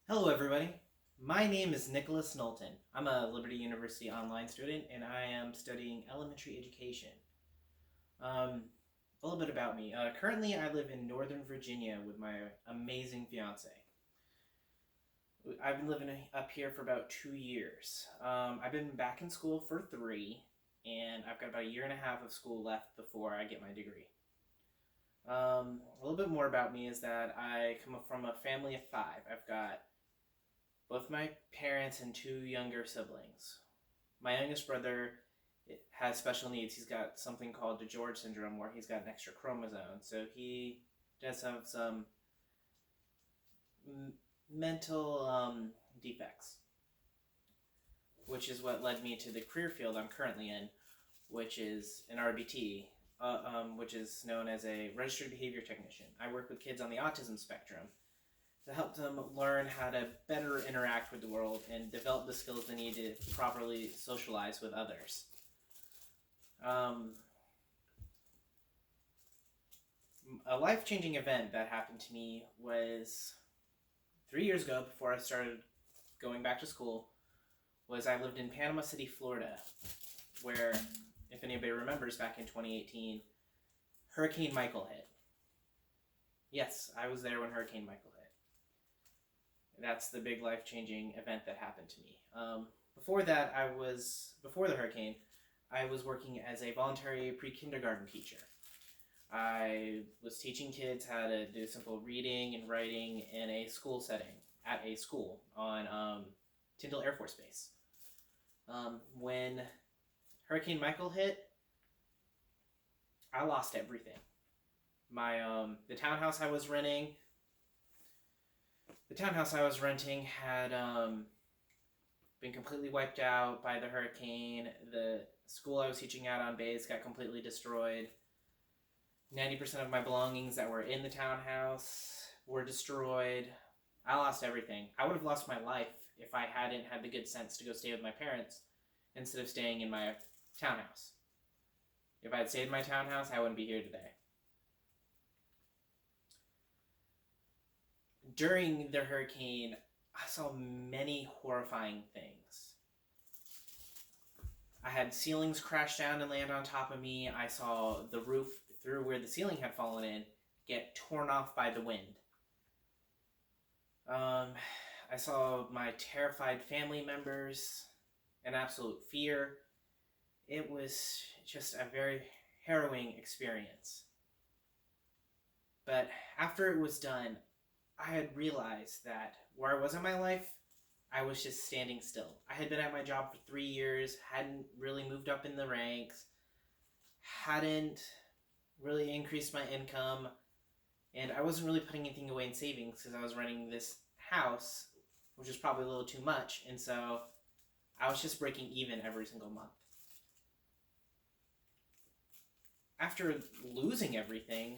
Hello, everybody. My name is Nicholas Knowlton. I'm a Liberty University online student, and I am studying elementary education. A little bit about me. Currently, I live in Northern Virginia with my amazing fiance. I've been living up here for about 2 years. I've been back in school for 3, and I've got about a year and a half of school left before I get my degree. A little bit more about me is that I come from a family of 5. I've got both my parents and 2 younger siblings. My youngest brother has special needs. He's got something called DiGeorge syndrome, where he's got an extra chromosome. So he does have some mental defects, which is what led me to the career field I'm currently in, which is an RBT, which is known as a registered behavior technician. I work with kids on the autism spectrum to help them learn how to better interact with the world and develop the skills they need to properly socialize with others. A life-changing event that happened to me was 3 years ago, before I started going back to school. I lived in Panama City, Florida, where, if anybody remembers, back in 2018, Hurricane Michael hit. Yes, I was there when Hurricane Michael hit. That's the big life-changing event that happened to me. Before the hurricane, I was working as a voluntary pre-kindergarten teacher. I was teaching kids how to do simple reading and writing in a school setting, at a school on Tyndall Air Force Base. When Hurricane Michael hit, I lost everything. The townhouse I was renting had been completely wiped out by the hurricane. The school I was teaching at on base got completely destroyed. 90% of my belongings that were in the townhouse were destroyed. I lost everything. I would have lost my life if I hadn't had the good sense to go stay with my parents instead of staying in my townhouse. If I had stayed in my townhouse, I wouldn't be here today. During the hurricane, I saw many horrifying things. I had ceilings crash down and land on top of me. I saw the roof, through where the ceiling had fallen in, get torn off by the wind. I saw my terrified family members in absolute fear. It was just a very harrowing experience. But after it was done, I had realized that where I was in my life, I was just standing still. I had been at my job for 3 years, hadn't really moved up in the ranks, hadn't really increased my income, and I wasn't really putting anything away in savings because I was renting this house, which was probably a little too much, and so I was just breaking even every single month. After losing everything,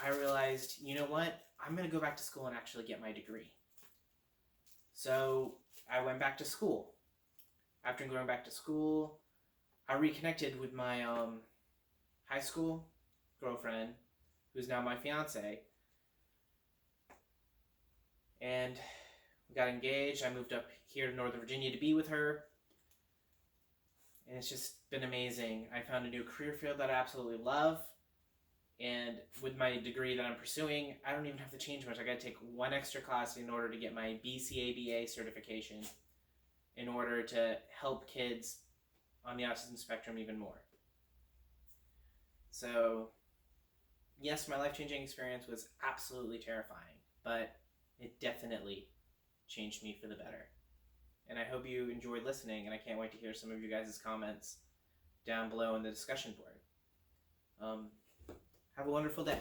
I realized, you know what? I'm going to go back to school and actually get my degree. So I went back to school. After going back to school, I reconnected with my high school girlfriend, who's now my fiance. And we got engaged. I moved up here to Northern Virginia to be with her. And it's just been amazing. I found a new career field that I absolutely love. And with my degree that I'm pursuing, I don't even have to change much. I got to take one extra class in order to get my BCABA certification in order to help kids on the autism spectrum even more. So, yes, my life-changing experience was absolutely terrifying, but it definitely changed me for the better. And I hope you enjoyed listening, and I can't wait to hear some of you guys' comments down below in the discussion board. Have a wonderful day.